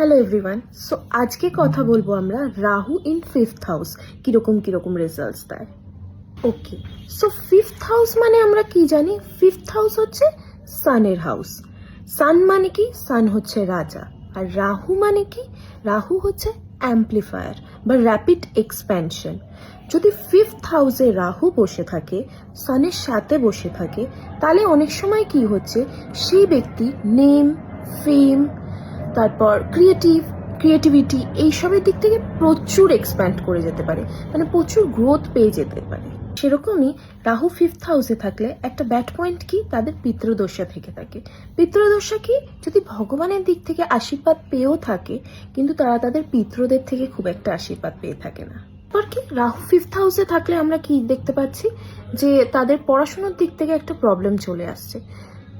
Hello everyone. So আজকে কথা বলবো আমরা রাহু ইন ফিফথ হাউস কিরকম রেজাল্টস দেয়। ওকে, সো ফিফথ হাউস মানে আমরা কি জানি? ফিফথ হাউস হচ্ছে সানের হাউস। সান মানে কি? সান হচ্ছে রাজা। আর রাহু মানে কি? রাহু হচ্ছে অ্যাম্পলিফায়ার বা র্যাপিড এক্সপ্যানশন। যদি ফিফথ হাউসে রাহু বসে থাকে, সানের সাথে বসে থাকে, তাহলে অনেক সময় কি হচ্ছে, সেই ব্যক্তি নেম, ফেম, তারপর ক্রিয়েটিভিটি এইসবের দিক থেকে প্রচুর এক্সপ্যান্ড করে যেতে পারে, মানে প্রচুর গ্রোথ পেয়ে যেতে পারে। সেরকমই রাহু ফিফথ হাউসে থাকলে একটা ব্যাড পয়েন্ট কি, তাদের পিতৃদশা থেকে থাকে। পিতৃদশা কি? যদি ভগবানের দিক থেকে আশীর্বাদ পেয়েও থাকে, কিন্তু তারা তাদের পিতৃদের থেকে খুব একটা আশীর্বাদ পেয়ে থাকে না। আর কি রাহু ফিফথ হাউসে থাকলে আমরা কি দেখতে পাচ্ছি, যে তাদের পড়াশোনার দিক থেকে একটা প্রবলেম চলে আসছে।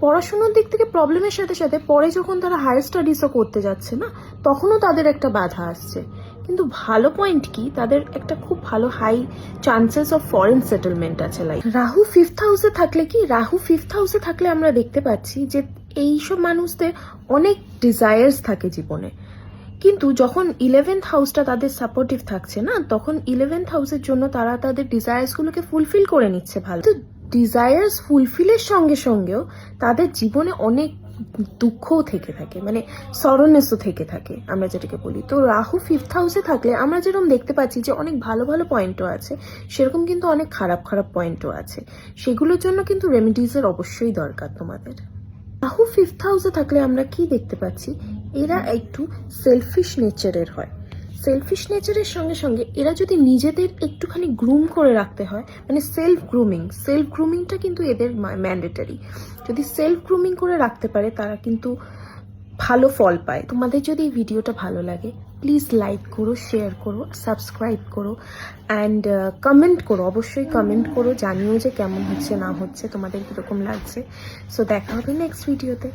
পড়াশোনার দিক থেকে প্রবলেমের সাথে সাথে পরে যখন তারা হায়ার স্টাডিজও করতে যাচ্ছে না, তখনও তাদের একটা বাধা আসছে। কিন্তু ভালো পয়েন্ট কি, তাদের একটা খুব ভালো high chances of foreign settlement আছে। লাইক রাহু ফিফথ হাউসে থাকলে কি, রাহু ফিফথ হাউসে থাকলে আমরা দেখতে পাচ্ছি যে এইসব মানুষদের অনেক ডিজায়ার্স থাকে জীবনে, কিন্তু যখন 11th হাউসটা তাদের সাপোর্টিভ থাকছে না, তখন 11th হাউসের জন্য তারা তাদের ডিজায়ার্সগুলোকে ফুলফিল করে নিচ্ছে ভালো। তো ডিজায়ার্স ফুলফিলের সঙ্গে সঙ্গেও তাদের জীবনে অনেক দুঃখও থেকে থাকে, মানে সরনেসও থেকে থাকে আমরা যেটাকে বলি। তো রাহু ফিফথ হাউসে থাকলে আমরা যেরকম দেখতে পাচ্ছি যে অনেক ভালো ভালো পয়েন্টও আছে, সেরকম কিন্তু অনেক খারাপ খারাপ পয়েন্টও আছে। সেগুলোর জন্য কিন্তু রেমেডিজের অবশ্যই দরকার তোমাদের। রাহু ফিফথ হাউসে থাকলে আমরা কি দেখতে পাচ্ছি, এরা একটু সেলফিশ নেচারের হয়। সেলফিশ নেচারের সঙ্গে সঙ্গে এরা যদি নিজেদের একটুখানি গ্রুম করে রাখতে হয়, মানে সেলফ গ্রুমিংটা কিন্তু এদের ম্যান্ডেটারি। যদি সেলফ গ্রুমিং করে রাখতে পারে, তারা কিন্তু ভালো ফল পায়। তোমাদের যদি এই ভিডিওটা ভালো লাগে, প্লিজ লাইক করো, শেয়ার করো, সাবস্ক্রাইব করো অ্যান্ড কমেন্ট করো। অবশ্যই কমেন্ট করো, জানিও যে কেমন হচ্ছে না হচ্ছে, তোমাদের কীরকম লাগছে। সো দেখা হবে নেক্সট ভিডিওতে।